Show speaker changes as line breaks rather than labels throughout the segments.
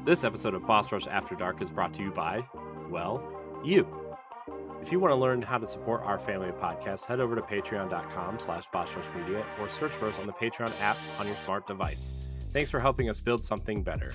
This episode of Boss Rush After Dark is brought to you by, well, you. If you want to learn how to support our family of podcasts, head over to patreon.com/bossrushmedia or search for us on the Patreon app on your smart device. Thanks for helping us build something better.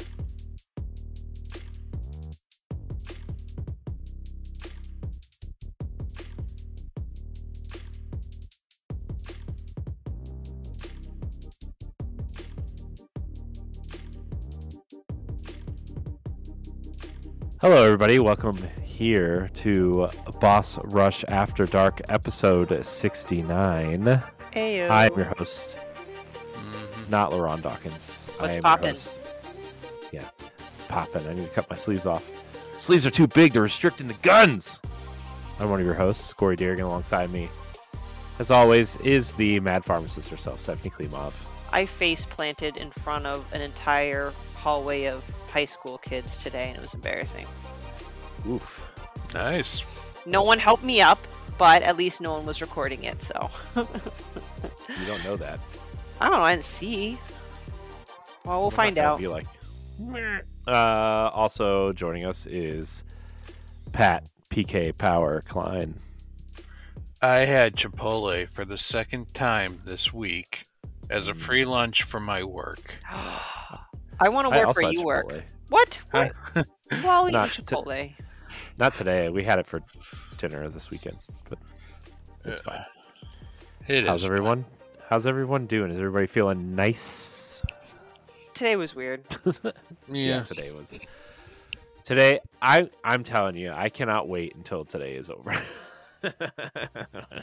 Hello, everybody. Welcome here to Boss Rush After Dark, episode 69.
Heyo.
I'm your host, not LaRon Dawkins.
What's poppin'?
Yeah, it's poppin'. I need to cut my sleeves off. Sleeves are too big. They're restricting the guns. I'm one of your hosts, Corey Deerigan, alongside me, as always, is the mad pharmacist herself, Stephanie Klimov.
I face planted in front of an entire hallway of high school kids today, and it was embarrassing.
Oof.
Nice.
No one helped me up, but at least no one was recording it, so.
You don't know that.
I don't know, I didn't see. Well, we'll find out.
Be like, also joining us is Pat PK Power Klein.
I had Chipotle for the second time this week as a free lunch for my work.
I want to work where you work. What? Well, we eat Chipotle.
Not today. We had it for dinner this weekend, but it's fine. How's everyone? How's everyone doing? Is everybody feeling nice?
Today was weird.
Yeah,
today was. Today, I'm telling you, I cannot wait until today is over.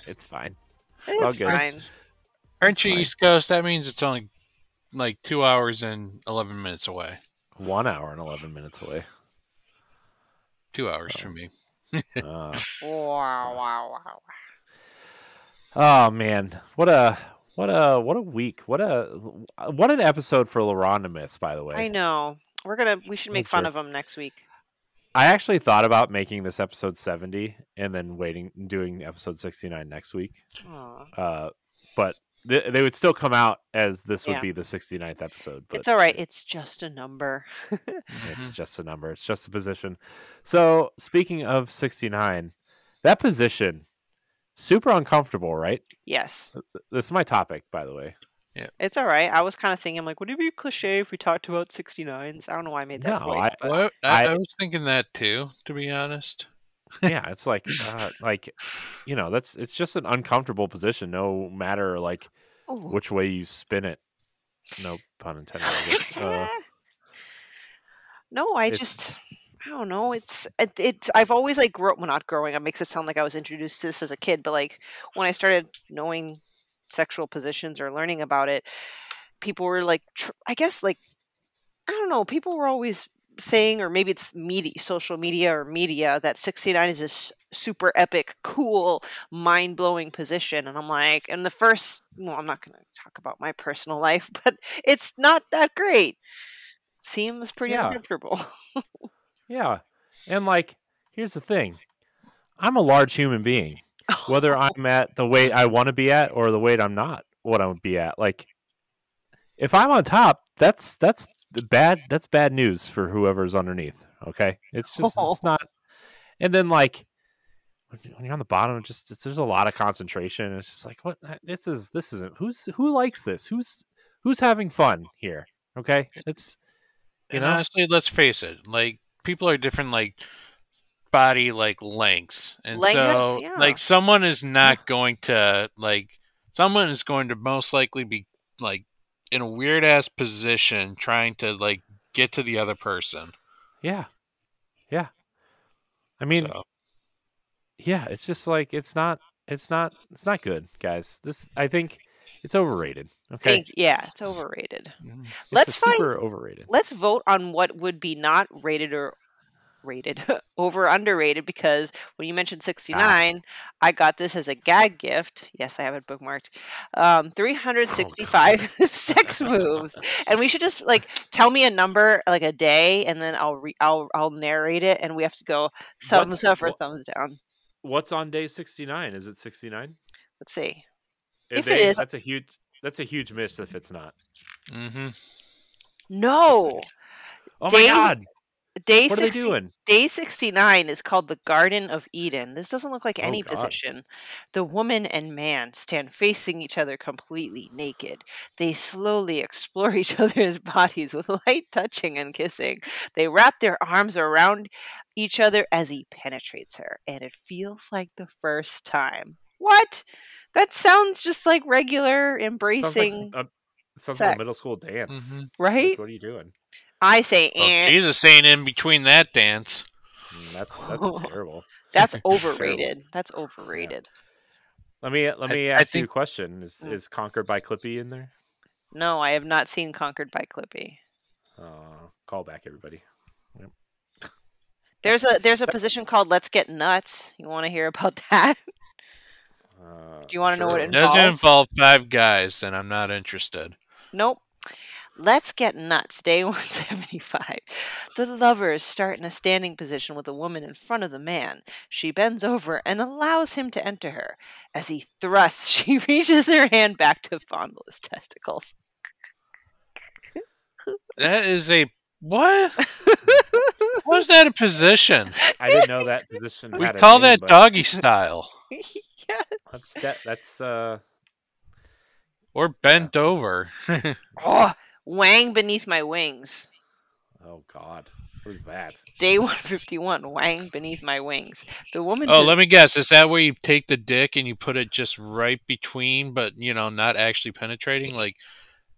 It's fine.
It's fine.
Aren't you East Coast? That means it's only like 2 hours and 11 minutes away.
1 hour and 11 minutes away.
2 hours from me.
Wow.
Oh man, what a week! What an episode for LaRon to miss. By the way,
I know we should make fun of him next week.
I actually thought about making this episode 70 and then doing episode 69 next week. But they would still come out as this would be the 69th episode. But
it's all right. It's just a number.
It's just a number. It's just a position. So speaking of 69, that position, super uncomfortable, right?
Yes.
This is my topic, by the way.
Yeah, it's all right. I was kind of thinking, like, would it be cliche if we talked about 69s? I don't know why I made that voice.
I was thinking that too, to be honest.
Yeah, it's like it's just an uncomfortable position, no matter which way you spin it. No pun intended.
No, I don't know. It's I've always not growing up makes it sound like I was introduced to this as a kid, but like when I started knowing sexual positions or learning about it, people were like, I guess I don't know, people were always saying, or maybe it's social media or media, that 69 is this super epic, cool, mind-blowing position. And I'm like, I'm not going to talk about my personal life, but it's not that great. Seems pretty uncomfortable.
Yeah. And here's the thing. I'm a large human being. Whether I'm at the weight I want to be at or the weight I'm not what I would be at. If I'm on top, that's bad news for whoever's underneath. Okay, it's just it's not. And then when you're on the bottom, there's a lot of concentration. It's just what this isn't. Who likes this? Who's having fun here? Okay, it's
honestly, let's face it. People are different. Body lengths, and so someone is not going to someone is going to most likely be in a weird ass position trying to get to the other person.
Yeah. I mean, it's just it's not good, guys. I think it's overrated. Okay.
It's overrated.
Super overrated.
Let's vote on what would be not rated or rated over underrated, because when you mentioned 69, I got this as a gag gift. Yes, I have it bookmarked. 365 sex moves, and we should just tell me a number, a day, and then I'll narrate it, and we have to go thumbs up or thumbs down.
What's on day 69? Is it 69?
Let's see.
If it is, that's a huge miss if it's not.
Mm-hmm.
No.
Oh my God! What are they doing?
Day 69 is called the Garden of Eden. This doesn't look like any
God.
position. The woman and man stand facing each other completely naked. They slowly explore each other's bodies with light touching and kissing. They wrap their arms around each other as he penetrates her, and it feels like the first time. What? That sounds just like regular embracing
sounds
sex.
like a middle school dance.
Right?
Like, what are you doing?
I say,
Jesus ain't in between that dance.
That's terrible.
That's overrated. That's overrated.
Yeah. Let me ask you a question. Is Conquered by Clippy in there?
No, I have not seen Conquered by Clippy.
Call back, everybody. Yep.
There's a position called Let's Get Nuts. You want to hear about that? Do you want to know what it involves?
It doesn't involve 5 guys, and I'm not interested.
Nope. Let's Get Nuts, day 175. The lovers start in a standing position with the woman in front of the man. She bends over and allows him to enter her. As he thrusts, she reaches her hand back to fondle his testicles.
That is a... What? Was that a position?
I didn't know that position.
We call that doggy style.
Yes.
That's
or bent over.
Oh, Wang Beneath My Wings.
Oh God, what is that?
Day 151. Wang Beneath My Wings. The woman.
Oh, let me guess. Is that where you take the dick and you put it just right between, but not actually penetrating? Like,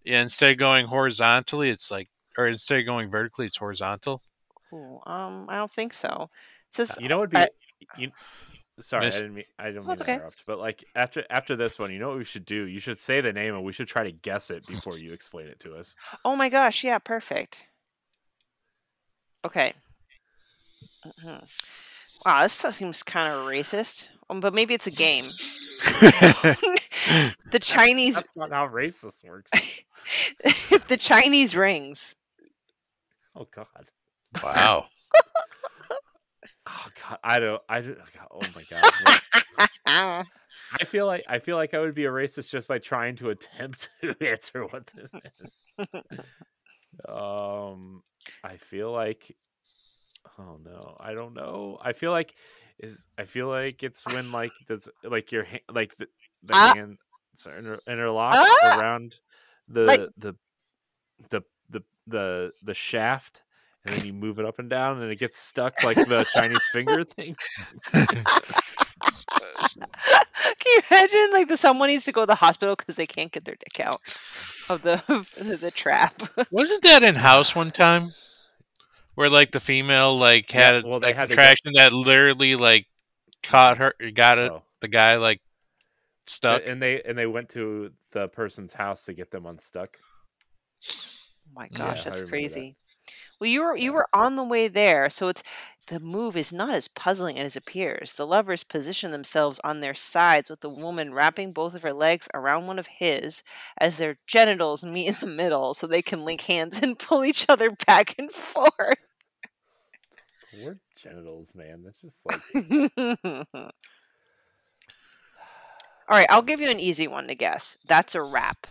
instead of going horizontally, it's like, or instead of going vertically, it's horizontal.
Ooh, I don't think so. It says,
what would be. Sorry, I don't mean to
okay.
interrupt, but like after this one, you know what we should do? You should say the name, and we should try to guess it before you explain it to us.
Oh my gosh! Yeah, perfect. Okay. Wow, this seems kind of racist, but maybe it's a game. The Chinese.
That's not how racist works.
The Chinese rings.
Oh God!
Wow.
Oh God! Oh my God! I feel like I would be a racist just by trying to attempt to answer what this is. I feel like. Oh no! I don't know. I feel like it's when like does like your hand like the hands interlock around the shaft, and then you move it up and down, and it gets stuck like the Chinese finger thing.
Can you imagine? Like someone needs to go to the hospital because they can't get their dick out of the trap.
Wasn't that in House one time? Where like the female like had a contraction that literally like got the guy like stuck,
and they went to the person's house to get them unstuck.
Oh my gosh, that's crazy. Well, you were on the way there, so the move is not as puzzling as it appears. The lovers position themselves on their sides with the woman wrapping both of her legs around one of his as their genitals meet in the middle so they can link hands and pull each other back and forth.
The word genitals, man. That's just like...
All right, I'll give you an easy one to guess. That's a wrap.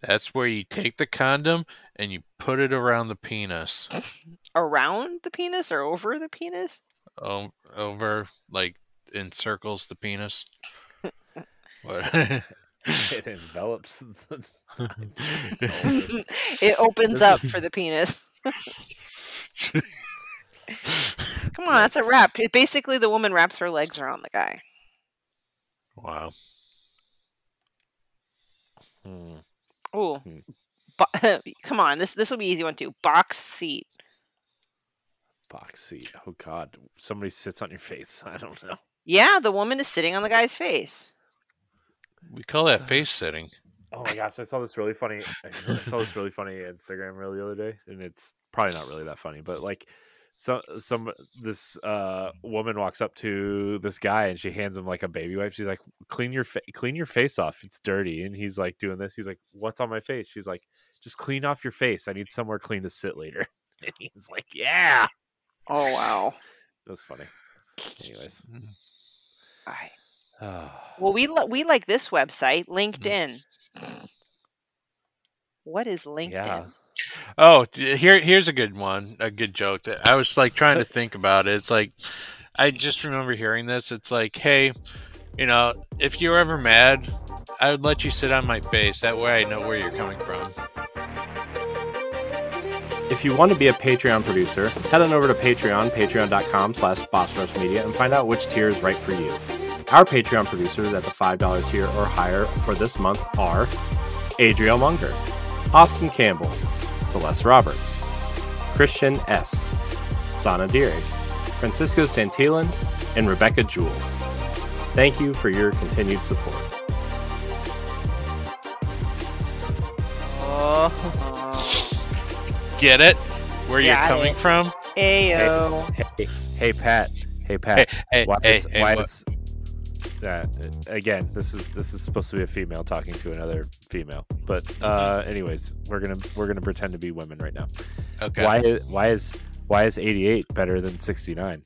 That's where you take the condom and you put it around the penis.
Around the penis or over the penis?
Over, like, encircles the penis. What?
It envelops
it opens up for the penis. Come on, that's a wrap. Basically, the woman wraps her legs around the guy.
Wow.
Oh, come on. This will be an easy one too. Box seat.
Box seat. Oh God, somebody sits on your face. I don't know.
Yeah, the woman is sitting on the guy's face.
We call that face sitting.
Oh my gosh, I saw this really funny Instagram reel the other day, and it's probably not really that funny, but like this woman walks up to this guy and she hands him like a baby wipe. She's like, clean your face off, it's dirty. And he's like doing this. He's like, what's on my face? She's like, just clean off your face, I need somewhere clean to sit later. And he's like, yeah.
Oh wow,
that was funny. Anyways,
all right. Well, we like this website, LinkedIn. What is LinkedIn?
Oh, here's a good one, a good joke. That I was like trying to think about it. It's like I just remember hearing this. It's like, hey, if you're ever mad, I would let you sit on my face. That way I know where you're coming from.
If you want to be a Patreon producer, head on over to patreon.com/bossrushmedia, and find out which tier is right for you. Our Patreon producers at the $5 tier or higher for this month are Adriel Munger, Austin Campbell, Celeste Roberts, Christian S., Sana Deering, Francisco Santillan, and Rebecca Jewell. Thank you for your continued support.
Get it? Where you're coming from?
Ayo.
Hey, Pat. Again, this is supposed to be a female talking to another female, but anyways, we're gonna pretend to be women right now.
Okay.
Why is 88 better than 69?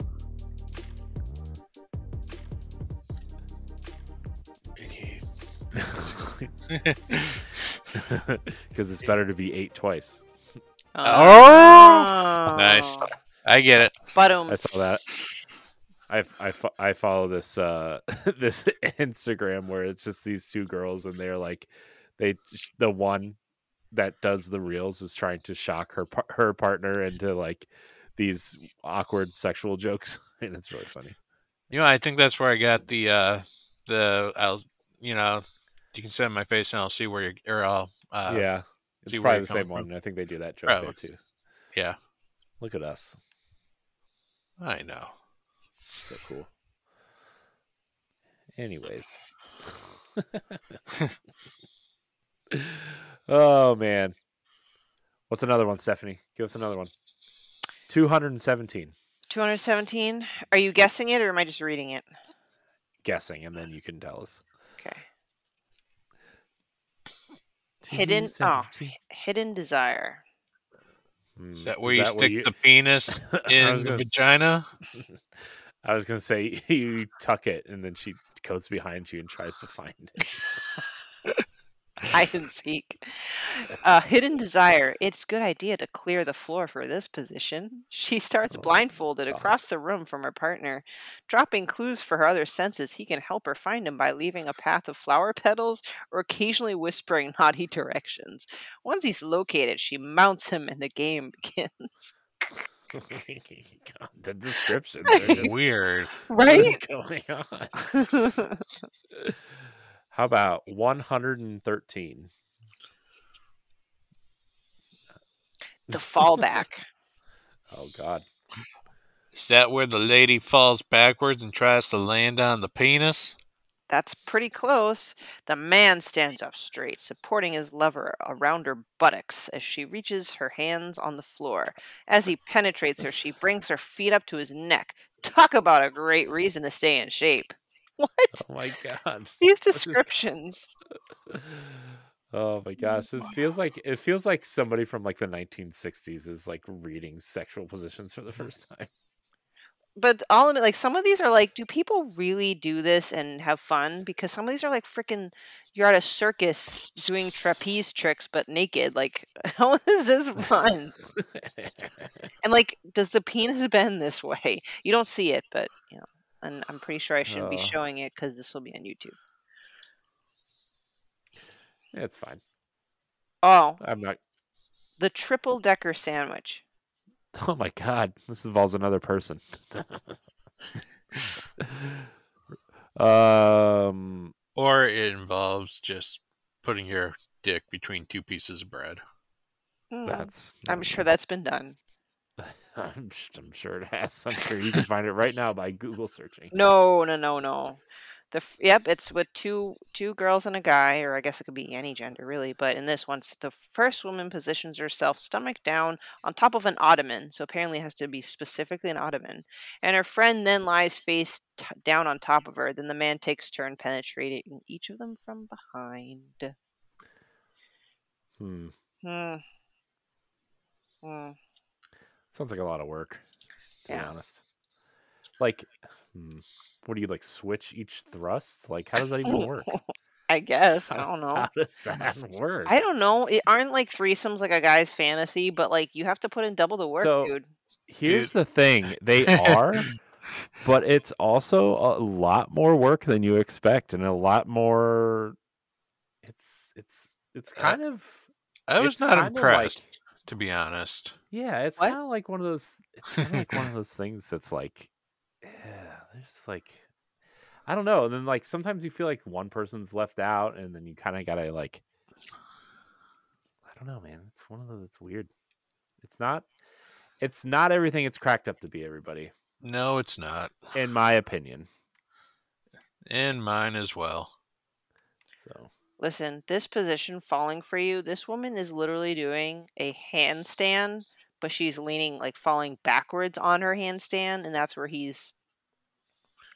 Because it's better to be 8 twice.
Oh, nice. I get it.
I saw that. I follow this this Instagram where it's just these two girls, and they're like, the one that does the reels is trying to shock her partner into like these awkward sexual jokes, and it's really funny.
I think that's where I got the you can sit on my face and I'll see where you're, or I'll
yeah, it's probably the same one. I think they do that joke there too.
Yeah.
Look at us.
I know.
So cool. Anyways. Oh, man. What's another one, Stephanie? Give us another one. 217.
217? Are you guessing it or am I just reading it?
Guessing, and then you can tell us.
Okay. Hidden desire.
Is that where you stick the penis in the vagina?
I was going to say you tuck it, and then she goes behind you and tries to find it.
Hide and seek. Hidden desire. It's a good idea to clear the floor for this position. She starts blindfolded across the room from her partner. Dropping clues for her other senses, he can help her find him by leaving a path of flower petals or occasionally whispering naughty directions. Once he's located, she mounts him and the game begins.
God, the descriptions are just
weird.
Right?
What is going on? How about 113?
The fallback.
Oh, God.
Is that where the lady falls backwards and tries to land on the penis?
That's pretty close. The man stands up straight, supporting his lover around her buttocks as she reaches her hands on the floor. As he penetrates her, she brings her feet up to his neck. Talk about a great reason to stay in shape. What?
Oh my God.
These descriptions.
Oh my gosh. It feels like somebody from like the 1960s is like reading sexual positions for the first time.
But all of it, like some of these are like, do people really do this and have fun? Because some of these are like freaking, you're at a circus doing trapeze tricks but naked. Like, how is this fun? And like, does the penis bend this way? You don't see it, but and I'm pretty sure I shouldn't be showing it because this will be on YouTube.
Yeah, it's fine.
Oh,
I'm not.
The triple decker sandwich.
Oh my God, this involves another person.
Or it involves just putting your dick between two pieces of bread.
I'm sure that's been done.
I'm sure it has. I'm sure you can find it right now by Google searching.
No. Yep, it's with two girls and a guy, or I guess it could be any gender really. But in this one, the first woman positions herself stomach down on top of an ottoman, so apparently it has to be specifically an ottoman. And her friend then lies face down on top of her. Then the man takes turn penetrating each of them from behind.
Sounds like a lot of work, to be honest. Like, what do you like? Switch each thrust? Like, how does that even work?
I guess. I don't know.
How does that work?
I don't know. It aren't like threesomes like a guy's fantasy, but like you have to put in double the work,
So
dude.
here's the thing: they are, but it's also a lot more work than you expect, and a lot more. It's kind of.
I was
It's
not
kind of
impressed,
like,
to be honest.
yeah, it's
What?
kind of like one of those. It's kind of like one of those things that's like, yeah, there's like, I don't know. And then like sometimes you feel like one person's left out, and then you kind of gotta like, I don't know, man. It's one of those. It's weird. It's not. It's not everything it's cracked up to be. Everybody,
No, it's not.
in my opinion.
And mine as well.
So
Listen, this position falling for you, this woman is literally doing a handstand, but she's leaning, like falling backwards on her handstand, and that's where he's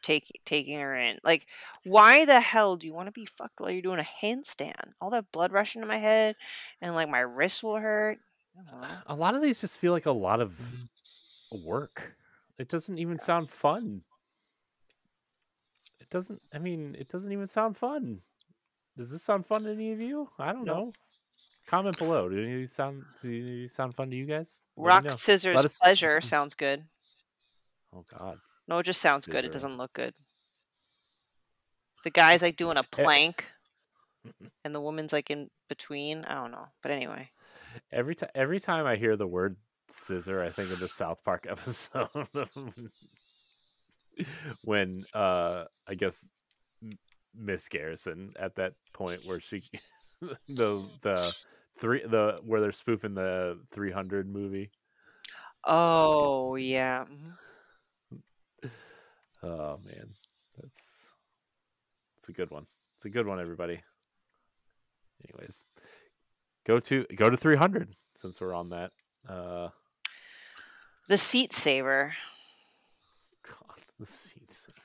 taking her in. Like, why the hell do you want to be fucked while you're doing a handstand? All that blood rushing to my head, and like my wrists will hurt. I don't know.
a lot of these just feel like a lot of work. It doesn't even sound fun. It doesn't. I mean, it doesn't even sound fun. Does this sound fun to any of you? I don't
Nope.
know. Comment below. Do any of these sound fun to you guys? Let me
Rock,
know.
scissors,
Let us.
pleasure sounds good.
Oh God.
No, it just sounds good. It
Scissor.
doesn't look good. The guy's like doing a
E-
plank, and the woman's like in between. I don't know, but anyway.
Every time I hear the word scissor, I think of the South Park episode when I guess Miss Garrison at that point where she the where they're spoofing the 300 movie.
Oh yeah.
Oh man, it's a good one. It's a good one, everybody. Anyways, go to 300 since we're on that.
The seat saver.
God, the seat saver.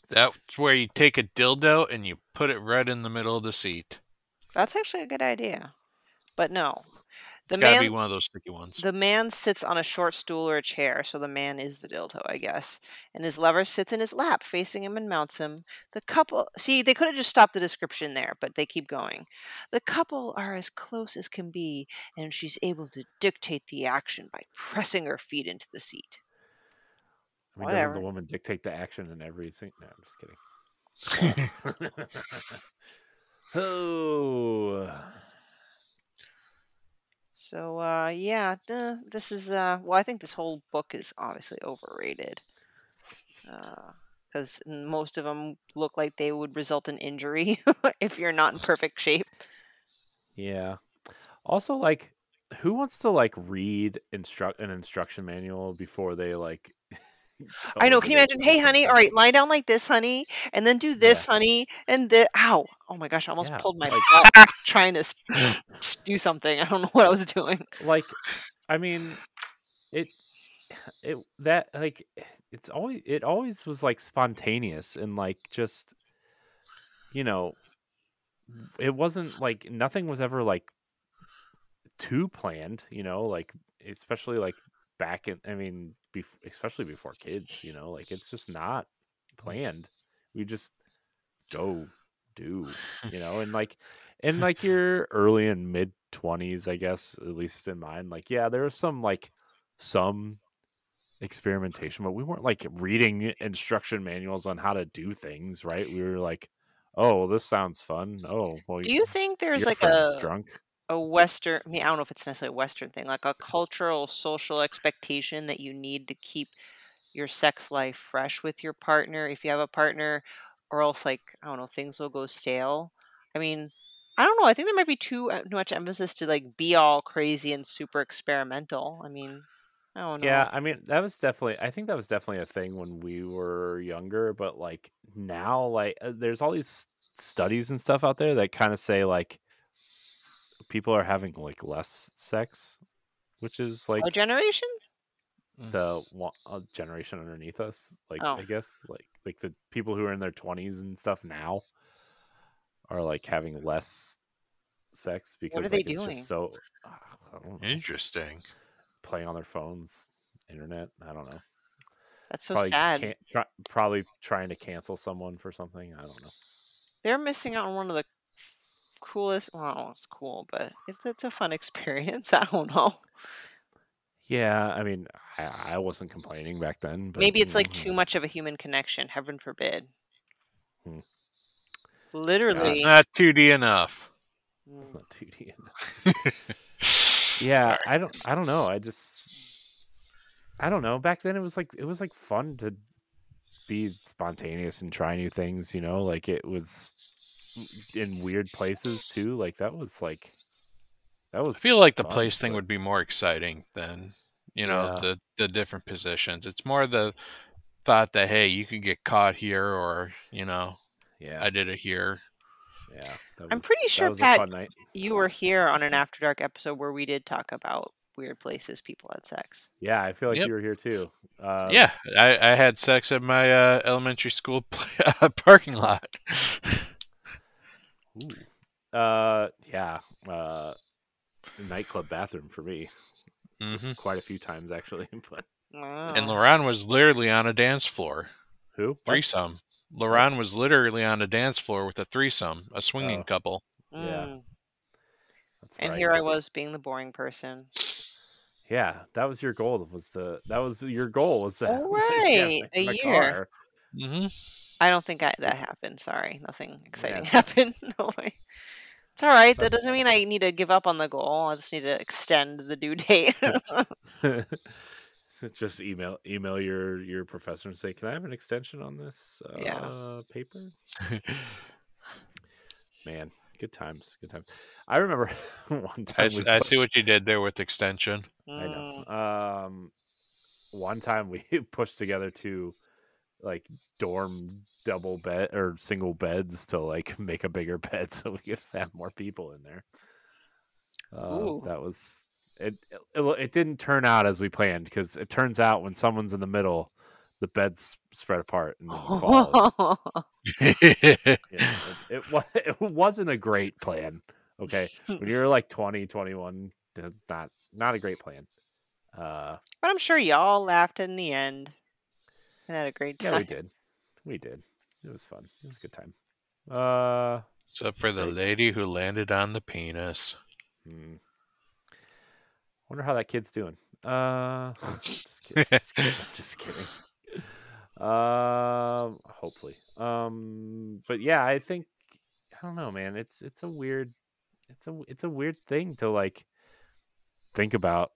That's where you take a dildo and you put it right in the middle of the seat.
That's actually a good idea. But no.
It's got to be one of those sticky ones.
The man sits on a short stool or a chair, so the man is the dildo, I guess. And his lover sits in his lap, facing him and mounts him. The couple, see, they could have just stopped the description there, but they keep going. The couple are as close as can be, and she's able to dictate the action by pressing her feet into the seat.
I mean, doesn't the woman dictate the action in every scene? No, I'm just kidding. Oh.
So, yeah, this is, well, I think this whole book is obviously overrated. Because most of them look like they would result in injury if you're not in perfect shape.
Yeah. Also, like, who wants to like read an instruction manual before they like?
I know. Can you imagine? Hey, honey. All right, lie down like this, honey, and then do this, honey, and the ow! Oh my gosh! I almost pulled my butt trying to do something. I don't know what I was doing.
Like, I mean, it always was like spontaneous and like just, you know, it wasn't like nothing was ever like too planned, you know, like especially like back in, I mean, especially before kids, you know, like it's just not planned. We just go do, you know, and like your early and mid 20s, I guess, at least in mine, like, yeah, there was some experimentation, but we weren't like reading instruction manuals on how to do things, right? We were like, oh, well, this sounds fun. Oh, well,
do you think there's
your
like
friend's drunk.
a Western, I mean, I don't know if it's necessarily a Western thing, like a cultural, social expectation that you need to keep your sex life fresh with your partner if you have a partner, or else, like, I don't know, things will go stale? I mean, I don't know. I think there might be too much emphasis to like be all crazy and super experimental. I mean, I don't know.
Yeah, I mean, I think that was definitely a thing when we were younger, but like now, like there's all these studies and stuff out there that kind of say like people are having like less sex, which is
Our
like
generation?
the generation underneath us, like
Oh,
I guess like the people who are in their 20s and stuff now are like having less sex
what are
because
they
like it's just
doing?
so I don't know,
Interesting.
playing on their phones, internet, I don't know.
That's so sad.
Probably trying to cancel someone for something, I don't know.
they're missing out on one of the coolest. Well, it's cool, but it's a fun experience. I don't know.
Yeah, I mean, I wasn't complaining back then, but
Maybe it's like too much of a human connection. Heaven forbid.
Hmm.
Literally,
it's not 2D enough.
It's not 2D enough. Yeah, I don't know. I don't know. Back then, it was like fun to be spontaneous and try new things. You know, like it was in weird places too. Like that was.
I feel like the
fun,
place thing
but
would be more exciting than
yeah,
the different positions. It's more the thought that, hey, you could get caught here, or
yeah,
I did it here.
yeah.
I'm pretty
That
sure,
was a
Pat,
fun night.
you were here on an After Dark episode where we did talk about weird places people had sex.
Yeah, I feel like
Yep.
you were here too.
Yeah, I had sex at my elementary school parking lot.
Ooh. Yeah. Nightclub bathroom for me.
Mm-hmm.
Quite a few times actually. But
And Lauren was literally on a dance floor.
who?
Threesome. Lauren was literally on a dance floor with a threesome, a swinging couple.
Yeah. That's
and
right.
here I was being the boring person.
Yeah, that was your goal. That was your goal was to have
right,
sex
a
in a
year.
car.
Mm-hmm.
I don't think that happened. Sorry, nothing exciting happened. No way. It's all right. That doesn't mean I need to give up on the goal. I just need to extend the due date.
Just email your professor and say, "Can I have an extension on this paper?" Man, good times. I remember one time
I see what you did there with extension.
I know. One time we pushed together two like dorm double bed or single beds to like make a bigger bed so we could have more people in there. That was it. It didn't turn out as we planned because it turns out when someone's in the middle, the beds spread apart and then you fall. It wasn't a great plan. Okay, when you're like 20, 21, not a great plan.
But I'm sure y'all laughed in the end and had a great time.
Yeah, we did. It was fun. It was a good time.
Except for the lady who landed on the penis.
Wonder how that kid's doing. Just kidding. Hopefully. But yeah, I think I don't know, man. It's a weird thing to like think about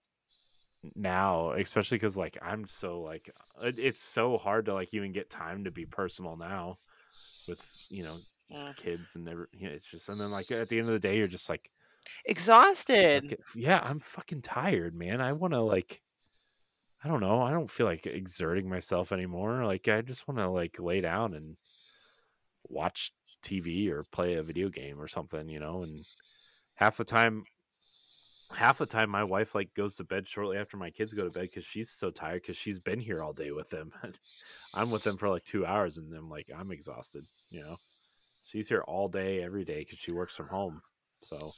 now, especially because like I'm so like it's so hard to like even get time to be personal now with kids and it's just and then like at the end of the day you're just like
exhausted.
Yeah, I'm fucking tired, man. I want to like I don't know. I don't feel like exerting myself anymore. Like I just want to like lay down and watch TV or play a video game or something, and half the time my wife like goes to bed shortly after my kids go to bed because she's so tired because she's been here all day with them. I'm with them for like 2 hours and then like I'm exhausted. She's here all day every day because she works from home. So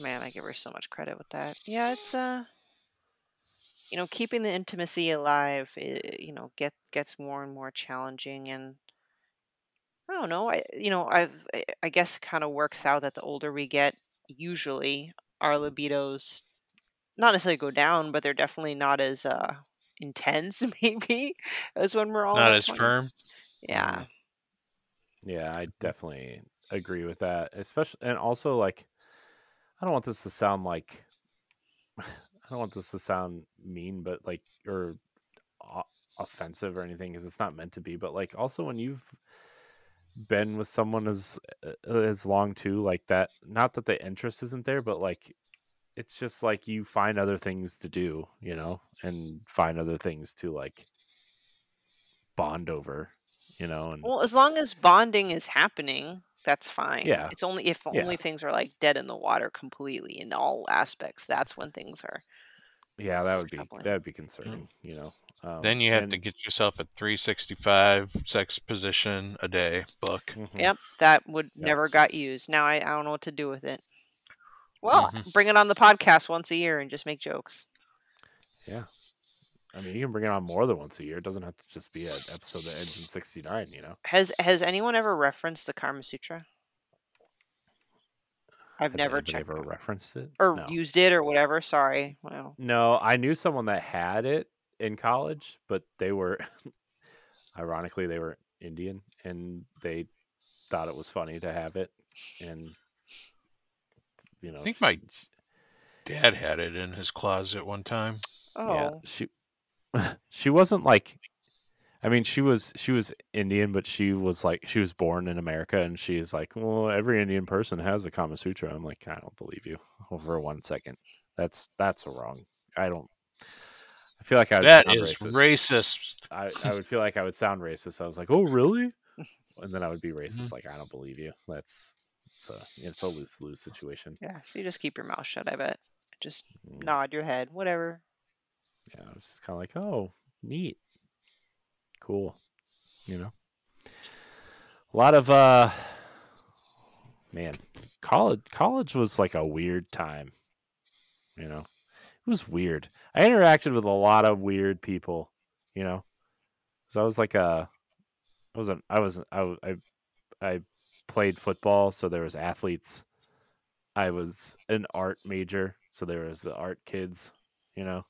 man, I give her so much credit with that. Yeah, it's keeping the intimacy alive gets more and more challenging. And I don't know, I guess it kind of works out that the older we get, usually our libidos not necessarily go down, but they're definitely not as intense maybe as when we're all
not
in our
as
20s.
firm.
Yeah.
Yeah, I definitely agree with that. Especially and also like I don't want this to sound like I don't want this to sound mean, but like or offensive or anything because it's not meant to be. But like also when you've been with someone as long too, like that. Not that the interest isn't there, but like it's just like you find other things to do, and find other things to like bond over, and
Well, as long as bonding is happening, that's fine.
yeah,
It's only if only things are like dead in the water completely in all aspects. That's when things are.
Yeah, that would be concerning,
Then you have to get yourself a 365 sex position a day book.
Mm-hmm.
Yep, that would never got used. Now I don't know what to do with it. Well, bring it on the podcast once a year and just make jokes.
Yeah. I mean, you can bring it on more than once a year. It doesn't have to just be an episode that ends in 69,
Has anyone ever referenced the Kama Sutra? I've
Has
never
anybody
checked
ever
on it
referenced it?
or
No.
used it or whatever. Sorry. Well,
No, I knew someone that had it in college, but they were ironically they were Indian and they thought it was funny to have it, and
I think my dad had it in his closet one time.
Yeah,
oh,
she wasn't like, I mean, she was Indian, but she was like, she was born in America, and she's like, well, every Indian person has a Kama Sutra. I'm like, I don't believe you for 1 second. That's wrong. I don't. I feel like I would
That
sound
is
racist.
racist.
I would feel like I would sound racist. I was like, oh, really? And then I would be
Mm-hmm.
racist. Like, I don't believe you. It's a lose situation.
yeah. So you just keep your mouth shut. I bet. Just nod your head. Whatever.
Yeah, I was just kind of like, oh, neat, cool. You know, a lot of man, college was like a weird time. You know, it was weird. I interacted with a lot of weird people. You know, so I was like I played football, so there was athletes. I was an art major, so there was the art kids. You know,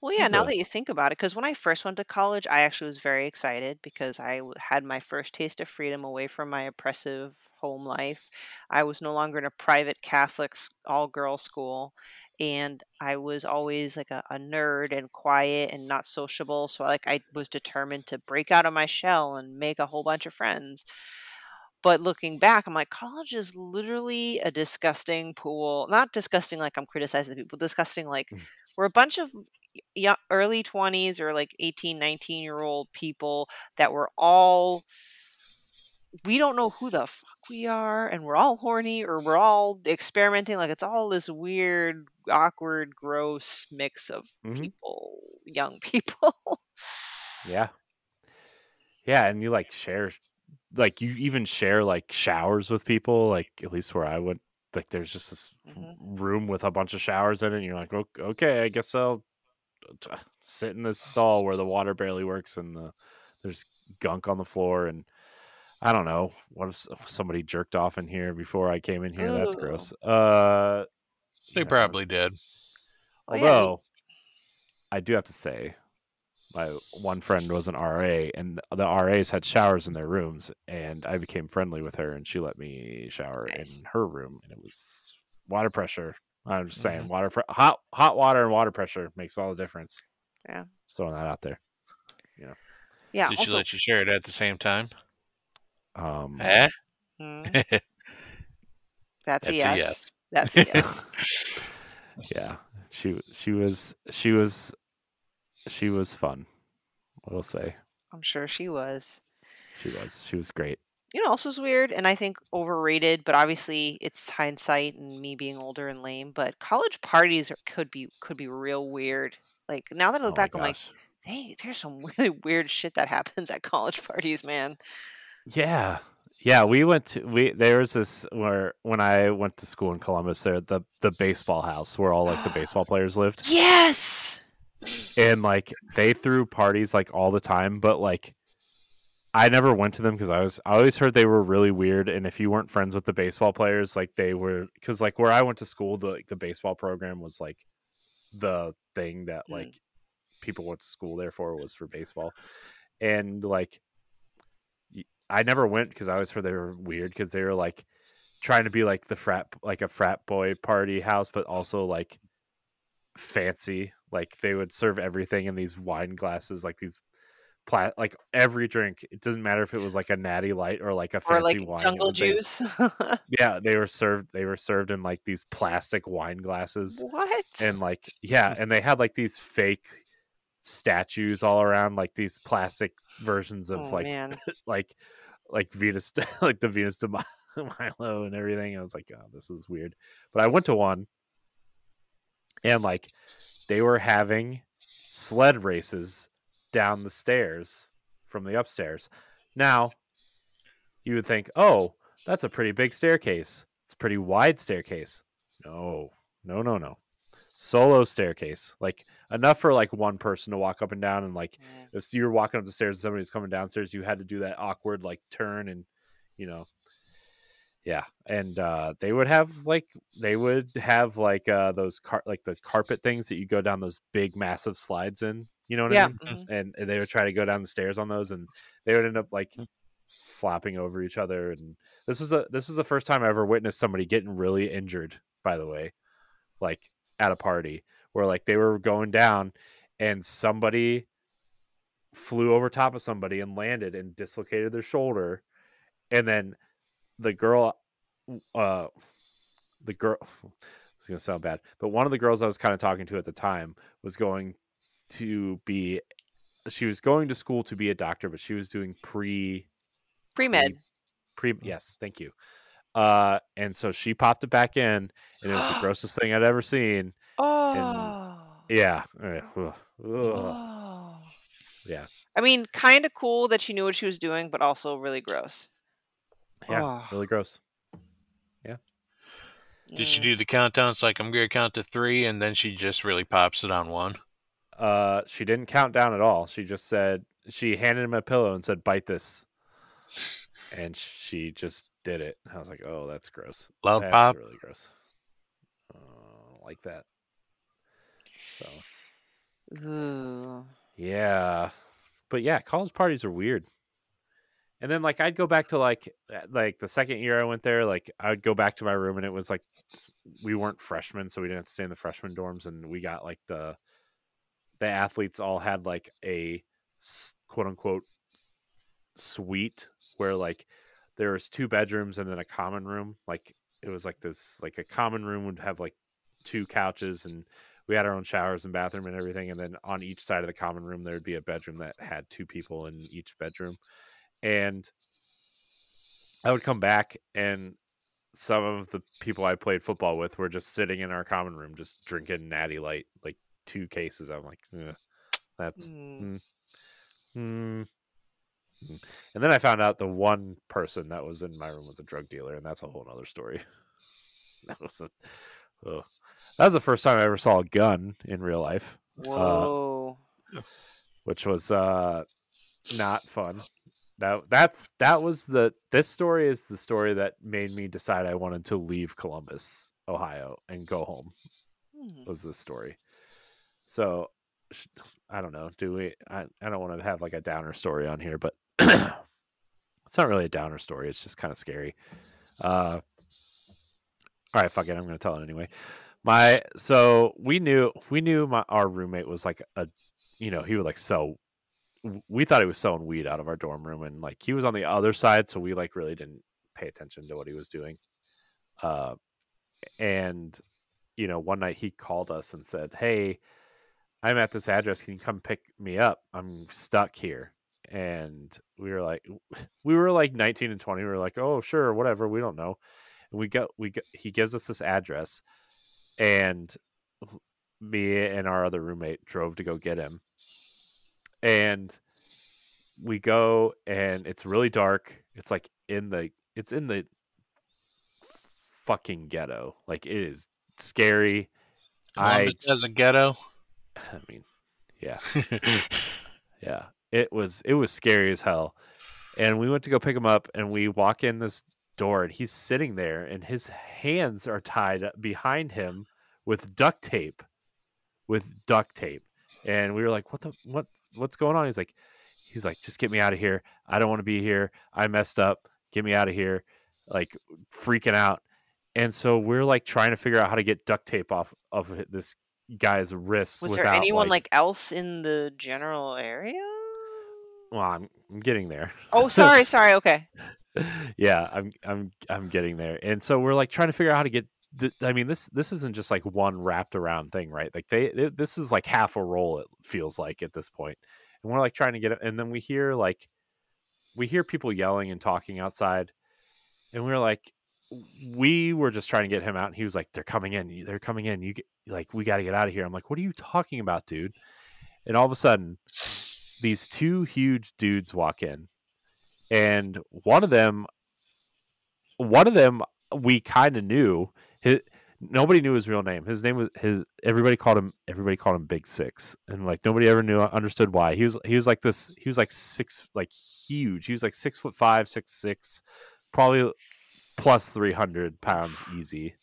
Well,
it
yeah,
was
now
a
that you think about it, because when I first went to college, I actually was very excited because had my first taste of freedom away from my oppressive home life. I was no longer in a private Catholic all-girl school, and I was always like a nerd and quiet and not sociable. So like I was determined to break out of my shell and make a whole bunch of friends. But looking back, I'm like, college is literally a disgusting pool. Not disgusting like I'm criticizing the people, disgusting like
mm,
we're a bunch of young, early 20s or like 18, 19-year-old people that were all, we don't know who the fuck we are, and we're all horny or we're all experimenting. Like it's all this weird, awkward, gross mix of
mm-hmm.
people, young people.
Yeah, yeah, and you like share, like you even share like showers with people. Like at least where I went, like there's just this
hmm
room with a bunch of showers in it. And you're like, okay, I guess I'll sit in this stall where the water barely works and there's gunk on the floor. And I don't know, what if somebody jerked off in here before I came in here? That's
Ooh.
gross.
They probably did.
Well, yeah.
Although I do have to say, my one friend was an RA, and the RAs had showers in their rooms, and I became friendly with her, and she let me shower
Nice.
in her room, and it was water pressure. I'm just saying,
Mm-hmm.
hot water and water pressure makes all the difference.
Yeah.
Just throwing that out there. You know.
Yeah.
Did she
Also,
let you share it at the same time?
Um.
hmm, that's a
That's a
yes.
yes.
That's a yes.
Yeah. She was fun. I will say
I'm sure she was.
she was great.
You know, also is weird, and I think overrated, but obviously it's hindsight and me being older and lame. But college parties could be real weird. Like now that I look
Oh my
back, I'm like,
gosh.
hey, there's some really weird shit that happens at college parties, man.
Yeah. Yeah, we there was this where when I went to school in Columbus there, the baseball house where all like the baseball players lived.
Yes.
And like they threw parties like all the time, but like I never went to them because I always heard they were really weird, and if you weren't friends with the baseball players, like they were, because like where I went to school, the baseball program was like the thing that
Mm.
like people went to school there for baseball. And like I never went because I always heard they were weird because they were like trying to be like like a frat boy party house, but also like fancy. Like they would serve everything in these wine glasses, like these like every drink. It doesn't matter if it was like a natty light or like a
Or
fancy
like
wine. It
jungle
was they
juice.
Yeah, they were served. They were served in like these plastic wine glasses,
What?
and like yeah, and they had like these fake statues all around, like these plastic versions of
Oh man.
like like Venus, like the Venus de Milo and everything. I was like, oh, this is weird. But I went to one, and like they were having sled races down the stairs from the upstairs. Now you would think, oh, that's a pretty big staircase. It's a pretty wide staircase. No, no, no, no. Solo staircase, like enough for like one person to walk up and down. And like
Mm.
if you were walking up the stairs and somebody was coming downstairs, you had to do that awkward like turn, and you know, Yeah, and they would have like those like the carpet things that you go down those big massive slides in. You know what I mean?
Mm-hmm.
And they would try to go down the stairs on those, and they would end up like flopping over each other. And this is the first time I ever witnessed somebody getting really injured. By the way, like at a party where like they were going down, and somebody flew over top of somebody and landed and dislocated their shoulder, and then the girl it's gonna sound bad, but one of the girls I was kind of talking to at the time was going to be she was going to school to be a doctor, but she was doing
Pre-med.
Yes, thank you. And so she popped it back in, and it was the grossest thing I'd ever seen. And yeah. Yeah.
I mean, kind of cool that she knew what she was doing, but also really gross.
Yeah, really gross. Yeah.
Did she do the countdown? It's like, I'm going to count to 3, and then she just really pops it on 1?
She didn't count down at all. She just said, she handed him a pillow and said, "Bite this." And she just did it. I was like, oh, that's gross.
Love
that's
pop.
really gross. Like that. So.
Ooh.
Yeah. But yeah, college parties are weird. And then like I'd go back to like the second year I went there, like I would go back to my room, and it was like we weren't freshmen, so we didn't have to stay in the freshman dorms, and we got like the athletes all had like a quote unquote suite where like there was 2 bedrooms and then a common room. Like it was like this, like a common room would have like 2 couches, and we had our own showers and bathroom and everything. And then on each side of the common room, there would be a bedroom that had 2 people in each bedroom. And I would come back, and some of the people I played football with were just sitting in our common room, just drinking Natty Light, like 2 cases. I'm like, that's. And then I found out the one person that was in my room was a drug dealer, and that's a whole other story. That was the first time I ever saw a gun in real life.
Whoa.
Which was not fun. This story is the story that made me decide I wanted to leave Columbus, Ohio, and go home. Was this story. So I don't know. I don't want to have like a downer story on here, but it's not really a downer story. It's just kind of scary. All right, fuck it. I'm going to tell it anyway. So we knew our roommate was like he would like sell. We thought he was selling weed out of our dorm room, and like he was on the other side, so we like really didn't pay attention to what he was doing. And one night he called us and said, "Hey, I'm at this address. Can you come pick me up? I'm stuck here." And we were like 19 and 20. We were like, "Oh, sure, whatever. We don't know." And he gives us this address, and me and our other roommate drove to go get him. And we go, and it's really dark. It's like in the fucking ghetto. Like it is scary.
Columbus has a ghetto.
I mean, yeah. Yeah. It was scary as hell. And we went to go pick him up, and we walk in this door, and he's sitting there, and his hands are tied behind him with duct tape. And we were like, what's going on? He's like, just get me out of here. I don't want to be here. I messed up. Get me out of here. Like freaking out. And so we're like trying to figure out how to get duct tape off of this guy's wrists.
Was there anyone like else in the general area?
Well, I'm getting there.
Oh, sorry. Okay.
Yeah, I'm getting there. And so we're like trying to figure out how to get this isn't just like one wrapped around thing, right? Like this is like half a roll, it feels like at this point. And we're like trying to get it, and then we hear people yelling and talking outside, and we were just trying to get him out, and he was like, they're coming in, you get, like, we got to get out of here. I'm like, what are you talking about, dude? And all of a sudden these 2 huge dudes walk in, and one of them we kind of knew. Nobody knew his real name. His name was everybody called him Big Six, and like nobody ever understood why. He was like this. He was like huge. He was like 6'5", 6'6", probably plus 300 pounds easy,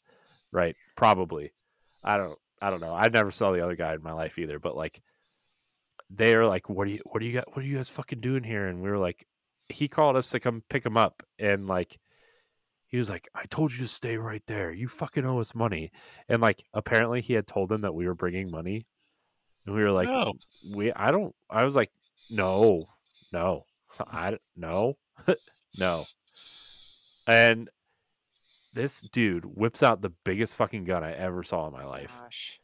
right? Probably. I don't know. I never saw the other guy in my life either, but like they were like, what are you guys fucking doing here? And we were like, he called us to come pick him up, and like he was like, I told you to stay right there. You fucking owe us money. And like apparently he had told them that we were bringing money. And we were like,
Oh.
I was like, no, no, no, no. And this dude whips out the biggest fucking gun I ever saw in my life.
Gosh.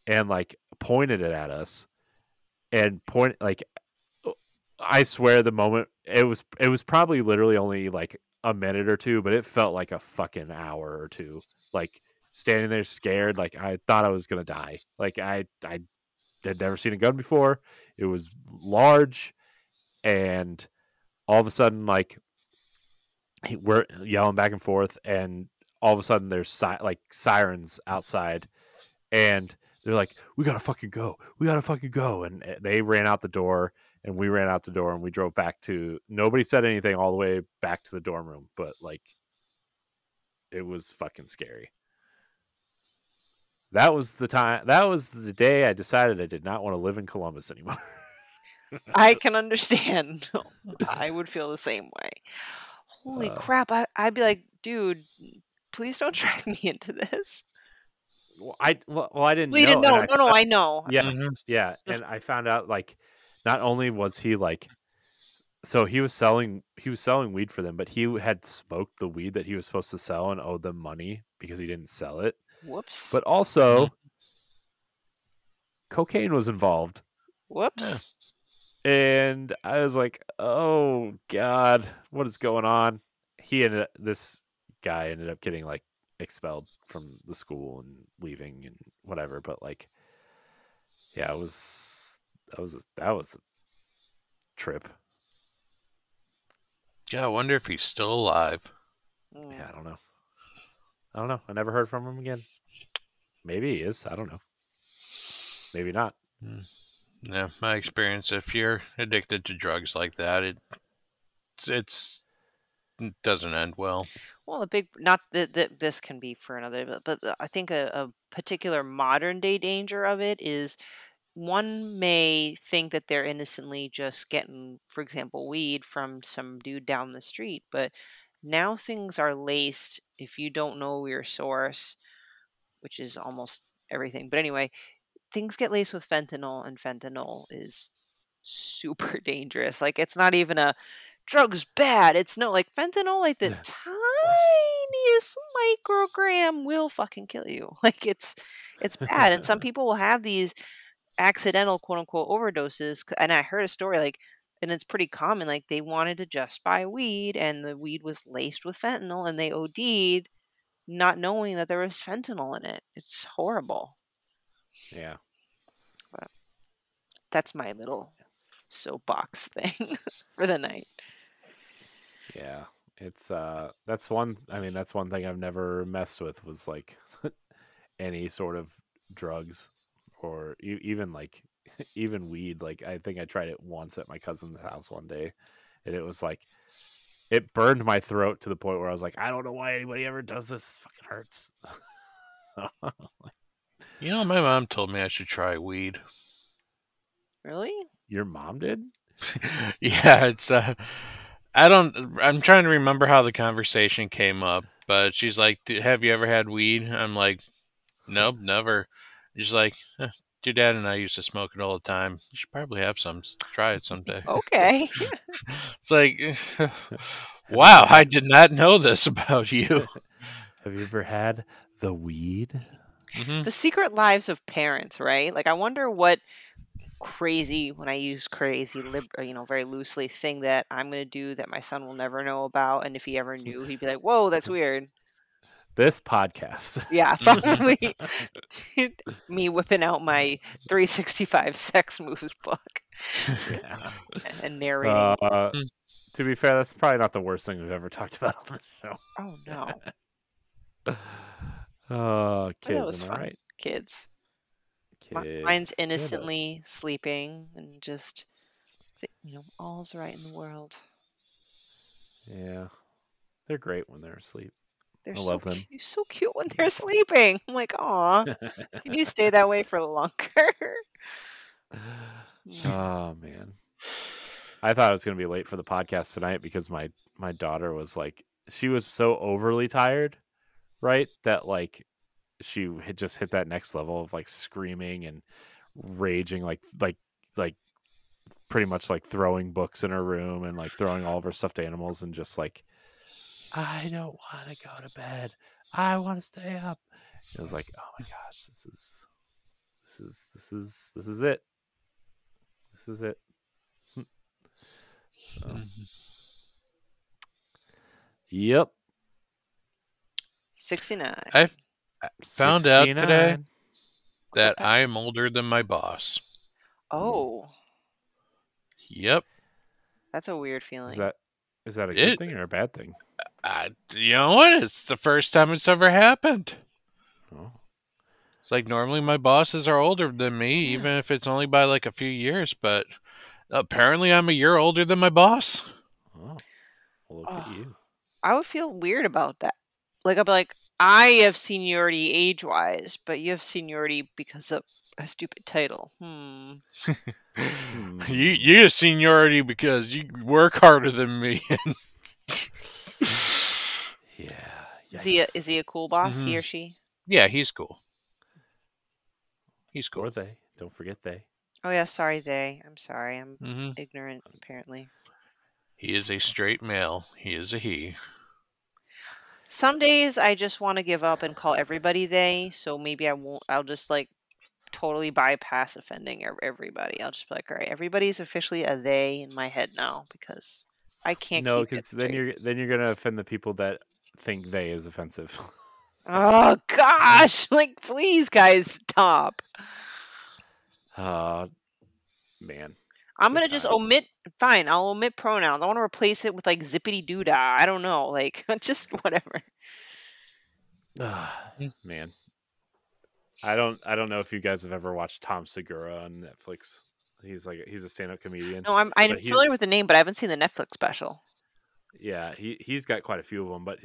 And like pointed it at us and I swear the moment it was probably literally only like a minute or two, but it felt like a fucking hour or two. Like standing there scared, like I thought I was gonna die. Like I had never seen a gun before. It was large, and all of a sudden, like we're yelling back and forth, and all of a sudden there's sirens outside, and they're like, we gotta fucking go, and they ran out the door, and we ran out the door, and we drove back to, nobody said anything all the way back to the dorm room, but like it was fucking scary. That was the day I decided I did not want to live in Columbus anymore.
I can understand. I would feel the same way. Holy crap. I'd be like, dude, please don't drag me into this.
I didn't
Well, you
know.
didn't know. No, I know.
Yeah, yeah. And I found out, like, not only was he like, so he was selling weed for them, but he had smoked the weed that he was supposed to sell and owed them money because he didn't sell it.
Whoops.
But also, cocaine was involved.
Whoops.
And I was like, oh God, what is going on? This guy ended up getting like expelled from the school and leaving and whatever. But like, yeah, that was a trip.
Yeah, I wonder if he's still alive.
Yeah, I don't know. I never heard from him again. Maybe he is. I don't know. Maybe not.
Yeah, my experience, if you're addicted to drugs like that, it doesn't end well.
Well, not that this can be for another, but I think a particular modern day danger of it is one may think that they're innocently just getting, for example, weed from some dude down the street, but now things are laced if you don't know your source, which is almost everything. But anyway, things get laced with fentanyl, and fentanyl is super dangerous. Like it's not even a drug's bad. It's no like fentanyl, like the tiniest microgram will fucking kill you. Like it's bad. And some people will have these accidental quote unquote overdoses. And I heard a story like, and it's pretty common. Like they wanted to just buy weed, and the weed was laced with fentanyl, and they OD'd, not knowing that there was fentanyl in it. It's horrible.
Yeah.
But that's my little soapbox thing for the night.
Yeah. It's that's one thing I've never messed with, was like any sort of drugs, or even like even weed. Like I think I tried it once at my cousin's house one day, and it was like, it burned my throat to the point where I was like, I don't know why anybody ever does this. This fucking hurts. So,
you know, my mom told me I should try weed.
Really?
Your mom did?
Yeah, it's I'm trying to remember how the conversation came up, but she's like, have you ever had weed? I'm like, nope, never. She's like, your dad and I used to smoke it all the time. You should probably have some. Try it someday.
Okay.
It's like, wow, I did not know this about you.
Have you ever had the weed?
Mm-hmm.
The secret lives of parents, right? Like I wonder what crazy, when I use crazy, very loosely, thing that I'm going to do that my son will never know about. And if he ever knew, he'd be like, whoa, that's weird.
This podcast.
Yeah, probably. Me whipping out my 365 sex moves book.
Yeah.
And narrating.
To be fair, that's probably not the worst thing we've ever talked about on this show.
Oh, no.
Oh, kids,
am
am I right?
Kids.
Kids.
Mine's innocently sleeping and just, all's right in the world.
Yeah. They're great when they're asleep.
They're
I love them.
So cute when they're sleeping. I'm like, aw, can you stay that way for longer?
Oh man, I thought I was going to be late for the podcast tonight because my daughter was like, she was so overly tired, right? That like she had just hit that next level of like screaming and raging, like pretty much like throwing books in her room and like throwing all of her stuffed animals and just like, I don't want to go to bed. I want to stay up. It was like, oh my gosh, this is it. This is it. So. Yep.
69.
I found
69.
out today that I am older than my boss.
Oh.
Yep.
That's a weird feeling.
Is that a good thing or a bad thing?
You know what? It's the first time it's ever happened.
Oh.
It's like normally my bosses are older than me, even if it's only by like a few years, but apparently I'm a year older than my boss.
Oh. Well, look at you.
I would feel weird about that. Like, I'd be like, I have seniority age-wise, but you have seniority because of a stupid title.
You have seniority because you work harder than me.
Yeah.
Is he a cool boss, he or she?
Yeah, he's cool. He's cool.
Or they. Don't forget they.
Oh, yeah, sorry, they. I'm sorry. I'm ignorant, apparently.
He is a straight male. He is a he.
Some days I just want to give up and call everybody they, so maybe I won't. I'll just like totally bypass offending everybody. I'll just be like, all right, everybody's officially a they in my head now because I can't.
No, because then you're gonna offend the people that think they is offensive.
So. Oh gosh! Like, please, guys, stop.
Man.
I'm gonna just omit. Fine, I'll omit pronouns. I want to replace it with like zippity doo dah. I don't know, like just whatever.
Man, I don't know if you guys have ever watched Tom Segura on Netflix. He's a stand-up comedian.
No, I'm familiar with the name, but I haven't seen the Netflix special.
Yeah, he's got quite a few of them, but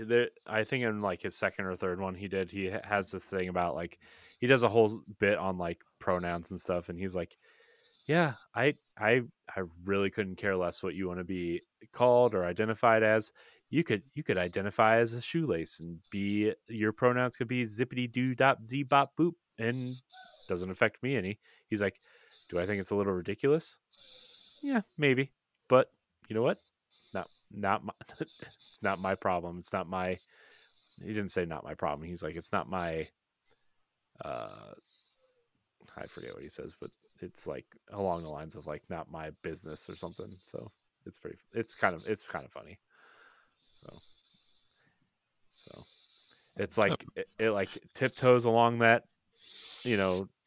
I think in like his second or third one he has this thing about like he does a whole bit on like pronouns and stuff, and he's like, yeah, I really couldn't care less what you want to be called or identified as. You could identify as a shoelace and be your pronouns could be zippity doo dop zee bop boop and doesn't affect me any. He's like, do I think it's a little ridiculous? Yeah, maybe, but you know what? Not my, it's not my problem. It's not my. He didn't say not my problem. He's like, it's not my. I forget what he says, but it's like along the lines of like not my business or something. So it's kind of funny. So it's like it like tiptoes along that,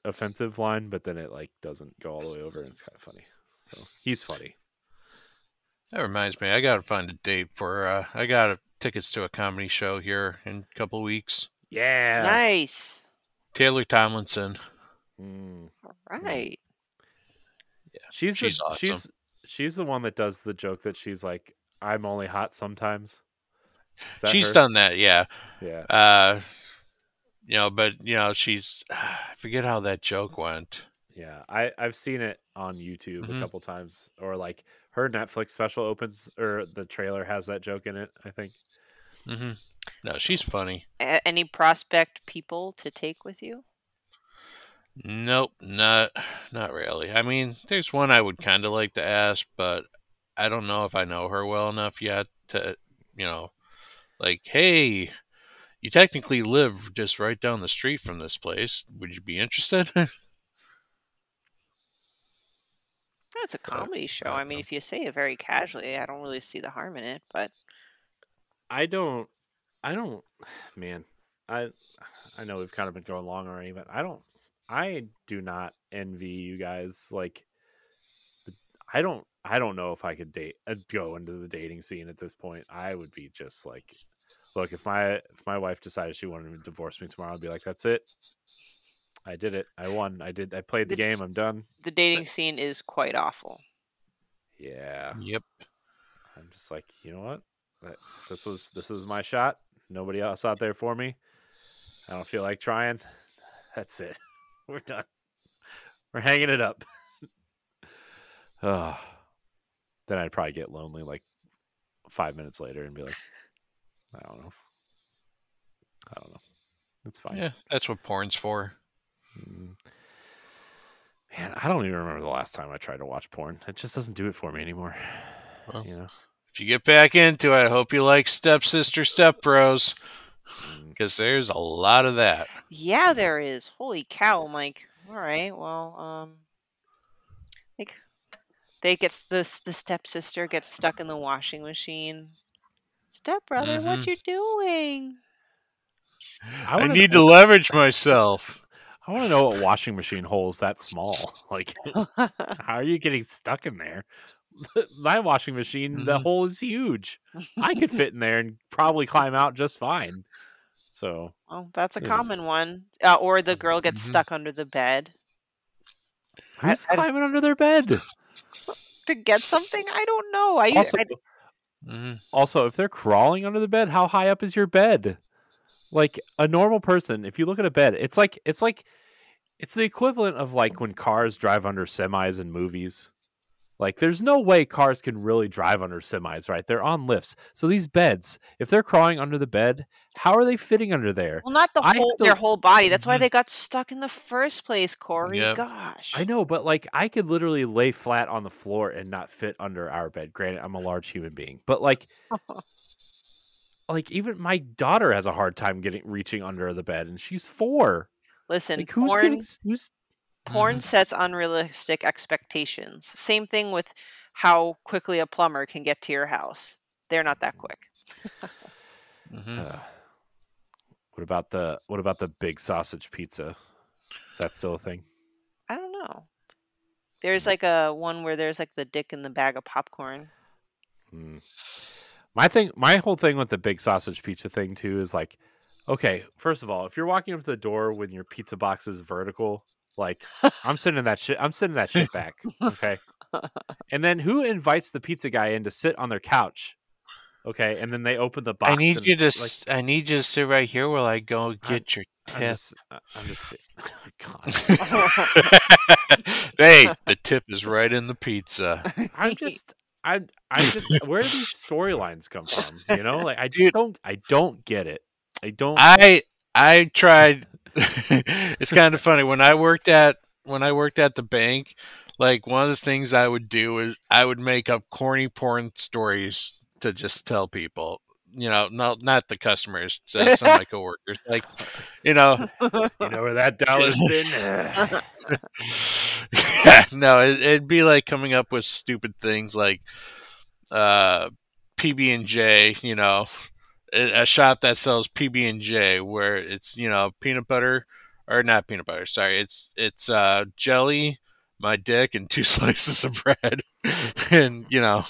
offensive line, but then it like doesn't go all the way over, and it's kind of funny. So he's funny.
That reminds me, I gotta find a date for. I got tickets to a comedy show here in a couple of weeks.
Yeah,
nice.
Taylor Tomlinson.
All right.
Yeah,
she's
awesome.
She's the one that does the joke that she's like, "I'm only hot sometimes."
She's done that, yeah.
Yeah.
But she's. I forget how that joke went.
Yeah, I've seen it on YouTube a couple times, or like her Netflix special opens or the trailer has that joke in it, I think.
No, she's funny.
Any prospect people to take with you?
Nope, not really. I mean, there's one I would kind of like to ask, but I don't know if I know her well enough yet to, like, hey, you technically live just right down the street from this place. Would you be interested?
It's a comedy show. I mean, if you say it very casually, I don't really see the harm in it, but
I don't man. I know we've kind of been going long already, but I do not envy you guys. Like, I don't know if I could go into the dating scene at this point. I would be just like, look, if my wife decided she wanted to divorce me tomorrow, I'd be like, that's it. I did it. I won. I played the game. I'm done.
The dating scene is quite awful.
Yeah.
Yep.
I'm just like, you know what? This was my shot. Nobody else out there for me. I don't feel like trying. That's it. We're done. We're hanging it up. Oh. Then I'd probably get lonely like 5 minutes later and be like, I don't know. It's fine.
Yeah, that's what porn's for.
Man, I don't even remember the last time I tried to watch porn. It just doesn't do it for me anymore.
Well,
you know?
If you get back into it, I hope you like Stepsister, Step Bros, because there's a lot of that.
Yeah, there is. Holy cow! I'm like, all right, well, like they the stepsister gets stuck in the washing machine. Stepbrother, what you doing?
I need to leverage myself.
I want to know what washing machine hole is that small. Like, how are you getting stuck in there? My washing machine, the hole is huge. I could fit in there and probably climb out just fine. So,
well, that's a common one. Or the girl gets stuck under the bed.
Who's climbing under their bed?
To get something? I don't know.
Also, if they're crawling under the bed, how high up is your bed? Like a normal person, if you look at a bed, it's the equivalent of like when cars drive under semis in movies. Like, there's no way cars can really drive under semis, right? They're on lifts. So these beds, if they're crawling under the bed, how are they fitting under there?
Well, not their whole body. That's why they got stuck in the first place, Corey. Yep. Gosh.
I know, but like I could literally lay flat on the floor and not fit under our bed. Granted, I'm a large human being, but like even my daughter has a hard time reaching under the bed, and she's 4.
Listen,
like,
porn sets unrealistic expectations. Same thing with how quickly a plumber can get to your house. They're not that quick.
What about the big sausage pizza? Is that still a thing?
I don't know. There's like a one where there's like the dick in the bag of popcorn.
My whole thing with the big sausage pizza thing too is like, okay, first of all, if you're walking up to the door when your pizza box is vertical, like I'm sending that shit back. Okay. And then who invites the pizza guy in to sit on their couch? Okay, and then they open the box.
I need you to sit right here while I go get your tip.
I'm just God.
Hey, the tip is right in the pizza.
I'm just where do these storylines come from? You know, like I don't get it.
I tried. It's kind of funny when I worked at the bank. Like, one of the things I would do is I would make up corny porn stories to just tell people. You know, not the customers, some of my coworkers. Like,
you know where that dollar's been.
Yeah, no, it'd be like coming up with stupid things like PB&J. You know, a shop that sells PB&J where it's, you know, peanut butter, or not peanut butter. Sorry, it's jelly, my dick, and 2 slices of bread, and you know.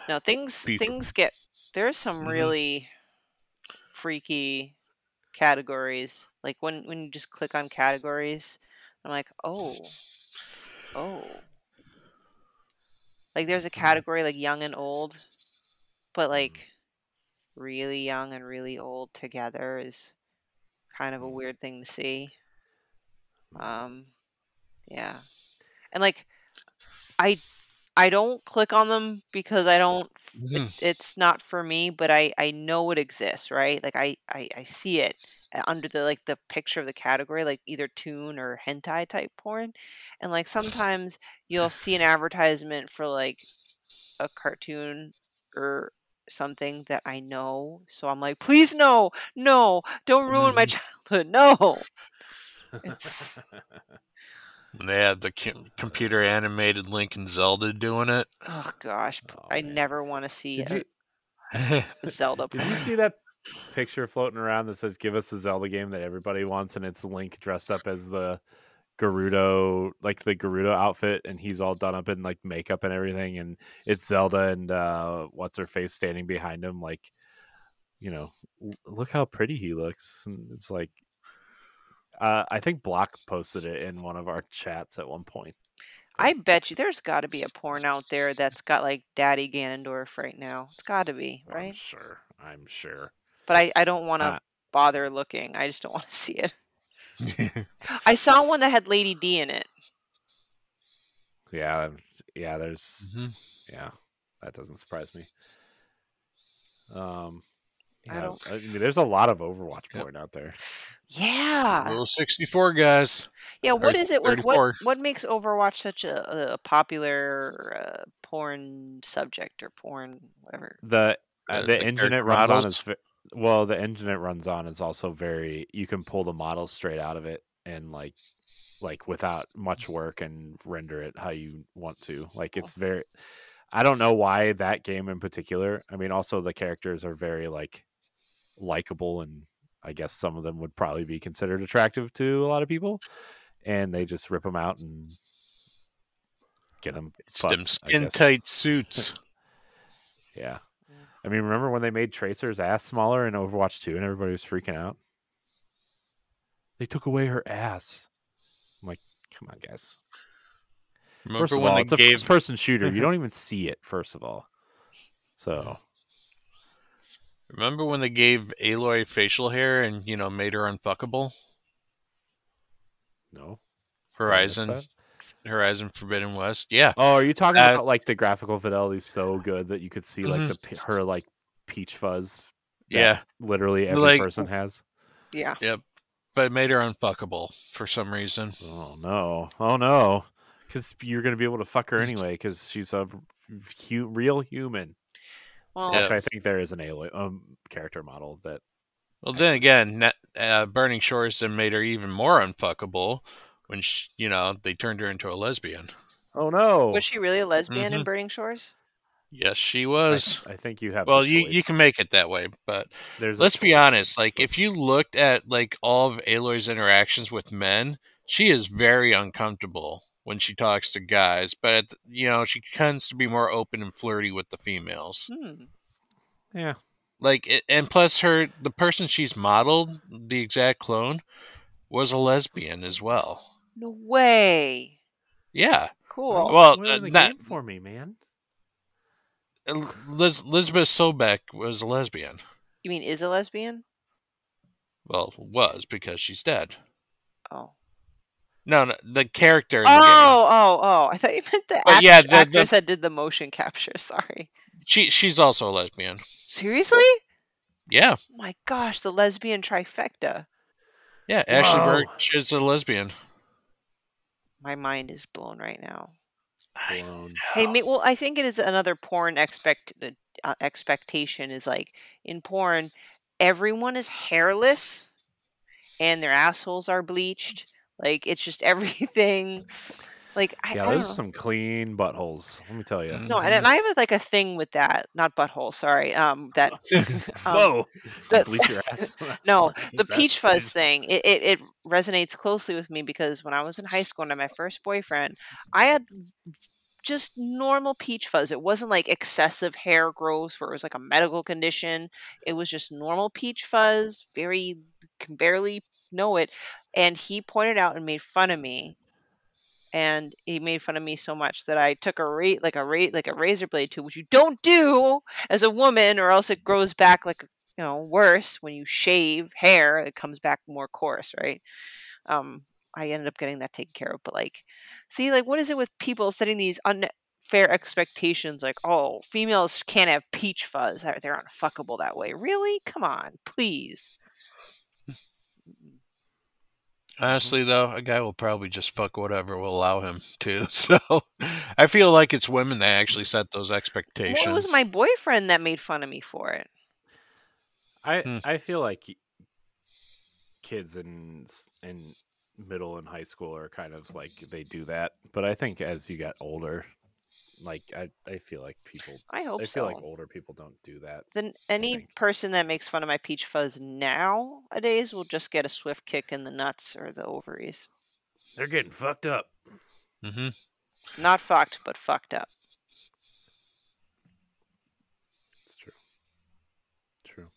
No, things get. There's some really freaky categories. Like when you just click on categories, I'm like, oh. Like there's a category like young and old, but like really young and really old together is kind of a weird thing to see. Yeah. And like I don't click on them because I don't. It's not for me, but I know it exists, right? Like I see it under the picture of the category, like either toon or hentai type porn, and like sometimes you'll see an advertisement for like a cartoon or something that I know, so I'm like, please no, don't ruin my childhood, no. It's.
They had the computer animated Link and Zelda doing it.
Oh gosh, I never want to see Zelda porn.
Did you see that picture floating around that says "Give us a Zelda game" that everybody wants, and it's Link dressed up as the Gerudo, like the Gerudo outfit, and he's all done up in like makeup and everything, and it's Zelda and what's her face standing behind him, like, you know, look how pretty he looks. And it's like, I think Block posted it in one of our chats at one point.
I bet you there's got to be a porn out there that's got like Daddy Ganondorf right now. It's got to be, right?
I'm sure.
But I don't want to bother looking. I just don't want to see it. I saw one that had Lady D in it.
Yeah, there's yeah, that doesn't surprise me. I mean, there's a lot of Overwatch porn out there.
Yeah.
Little 64 guys.
Yeah, what is it like? What makes Overwatch such a popular porn subject or porn whatever?
The engine it runs on is the engine it runs on is also very. You can pull the models straight out of it and like without much work and render it how you want to. Like it's very. I don't know why that game in particular. I mean, also the characters are very like likable, and I guess some of them would probably be considered attractive to a lot of people, and they just rip them out and get them.
It's them skin tight suits.
Yeah. I mean, remember when they made Tracer's ass smaller in Overwatch 2 and everybody was freaking out? They took away her ass. I'm like, come on, guys.
Remember
first of all, it's a first-person shooter. You don't even see it, first of all. So...
Remember when they gave Aloy facial hair and, made her unfuckable?
No.
Horizon Forbidden West. Yeah.
Oh, are you talking about like the graphical fidelity is so good that you could see like her like peach fuzz?
Yeah.
Literally every person has.
Yeah.
Yep. But it made her unfuckable for some reason.
Oh no. Because you're going to be able to fuck her anyway because she's a real human.
Well,
which I think there is an Aloy character model that.
Well, then again, Burning Shores then made her even more unfuckable when they turned her into a lesbian.
Oh no!
Was she really a lesbian in Burning Shores?
Yes, she was.
I think you have.
Well, you can make it that way, but let's be honest. Like, if you looked at like all of Aloy's interactions with men, she is very uncomfortable when she talks to guys, but she tends to be more open and flirty with the females.
Yeah.
Like, and plus the person she's modeled, the exact clone, was a lesbian as well.
No way.
Yeah.
Cool.
Well, the game for me, man.
Elizabeth Sobek was a lesbian.
You mean is a lesbian?
Well, was because she's dead.
Oh.
No, the character in
the
game.
Oh. I thought you meant the actress that did the motion capture. Sorry.
She's also a lesbian.
Seriously?
Yeah.
Oh my gosh, the lesbian trifecta.
Yeah, Ashley Birch is a lesbian.
My mind is blown right now.
Blown.
Hey, well, I think it is another porn expectation is like in porn, everyone is hairless and their assholes are bleached. Like it's just everything. Like I don't know.
There's some clean buttholes. Let me tell you.
No, and I have like a thing with that. Not butthole. Sorry. That.
Whoa. Bleach your ass.
No, the peach fuzz thing. It resonates closely with me because when I was in high school and I had my first boyfriend, I had just normal peach fuzz. It wasn't like excessive hair growth or it was like a medical condition. It was just normal peach fuzz. Can barely know it. And he pointed out and made fun of me. And he made fun of me so much that I took a razor blade to, which you don't do as a woman, or else it grows back like worse when you shave hair. It comes back more coarse, right? I ended up getting that taken care of, but see, what is it with people setting these unfair expectations? Like, oh, females can't have peach fuzz; they're unfuckable that way. Really? Come on, please.
Honestly, though, a guy will probably just fuck whatever will allow him to. So I feel like it's women that actually set those expectations.
Well, it was my boyfriend that made fun of me for it.
I feel like kids in middle and high school are kind of like they do that, but I think as you get older, I feel like people.
I
feel like older people don't do that.
Then any person that makes fun of my peach fuzz nowadays will just get a swift kick in the nuts or the ovaries.
They're getting fucked up.
Not fucked, but fucked up.
It's true.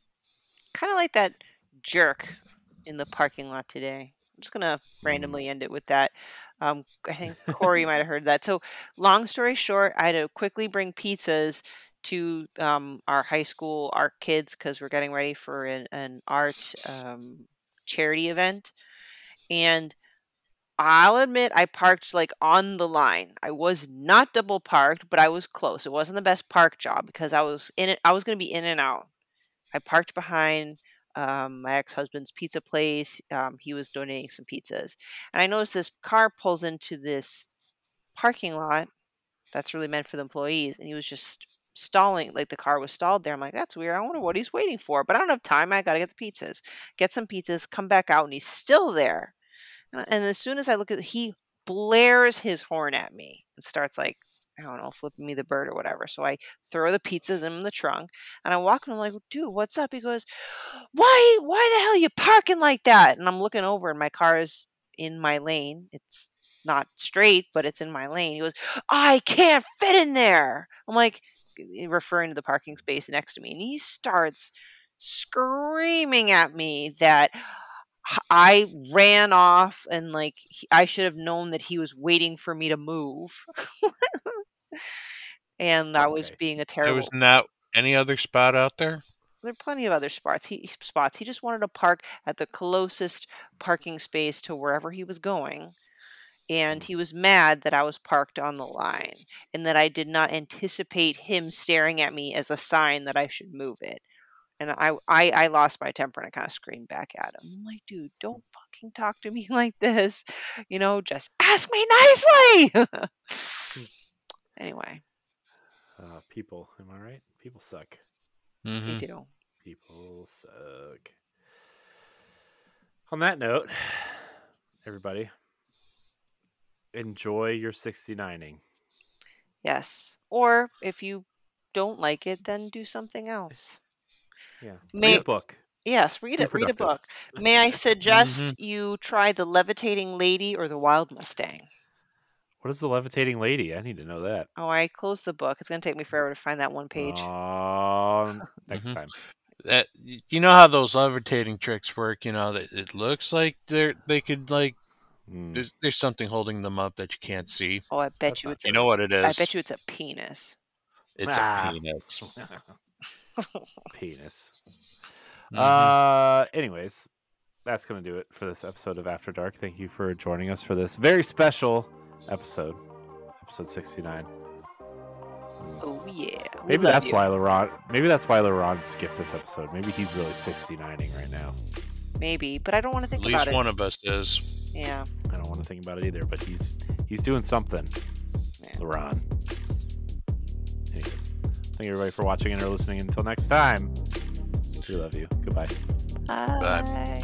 Kind of like that jerk in the parking lot today. just gonna randomly end it with that. I think Corey might have heard that. So, long story short, I had to quickly bring pizzas to our high school art kids because we're getting ready for an art charity event, and I'll admit I parked like on the line. I was not double parked, but I was close. It wasn't the best park job because I was in it. I was going to be in and out. I parked behind my ex-husband's pizza place. He was donating some pizzas, and I noticed this car pulls into this parking lot that's really meant for the employees, and he was just stalling. Like the car was stalled there. I'm like, that's weird. I wonder what he's waiting for. But I don't have time. I got to get the pizzas. Get some pizzas. Come back out, and he's still there. And as soon as I look at, he blares his horn at me and starts like, I don't know, flipping me the bird or whatever. So I throw the pizzas in the trunk and I walk and I'm like, dude, what's up? He goes, why the hell are you parking like that? And I'm looking over and my car is in my lane. It's not straight, but it's in my lane. He goes, I can't fit in there. I'm like, referring to the parking space next to me. And he starts screaming at me that I ran off and like I should have known that he was waiting for me to move. And I was being a
There was
terrible.
not any other spot out there?
There are plenty of other spots. He just wanted to park at the closest parking space to wherever he was going. And he was mad that I was parked on the line and that I did not anticipate him staring at me as a sign that I should move it. And I lost my temper and I kind of screamed back at him. I'm like, dude, don't fucking talk to me like this. You know, just ask me nicely. Anyway.
People, am I right? People suck.
Mm-hmm.
They do.
People suck. On that note, everybody, enjoy your 69ing.
Yes. Or if you don't like it, then do something else.
Yeah. Read a book.
Yes, read it. Read a book. May I suggest you try The Levitating Lady or The Wild Mustang?
What is The Levitating Lady? I need to know that.
Oh, I closed the book. It's going to take me forever to find that one page.
Next time.
You know how those levitating tricks work? You know, that it looks like they could like there's something holding them up that you can't see.
Oh, I bet you it's
you know what it is.
I bet you it's a penis.
It's a penis.
Penis. Anyways, that's going to do it for this episode of After Dark. Thank you for joining us for this very special episode 69.
Oh yeah.
Maybe that's why LaRon skipped this episode. Maybe he's really 69ing right now.
Maybe, but I don't want to think about it.
At least one of us is.
Yeah.
I don't want to think about it either, but he's doing something. Yeah. LaRon. Anyways, thank you everybody for watching and or listening. Until next time, we love you. Goodbye.
Bye.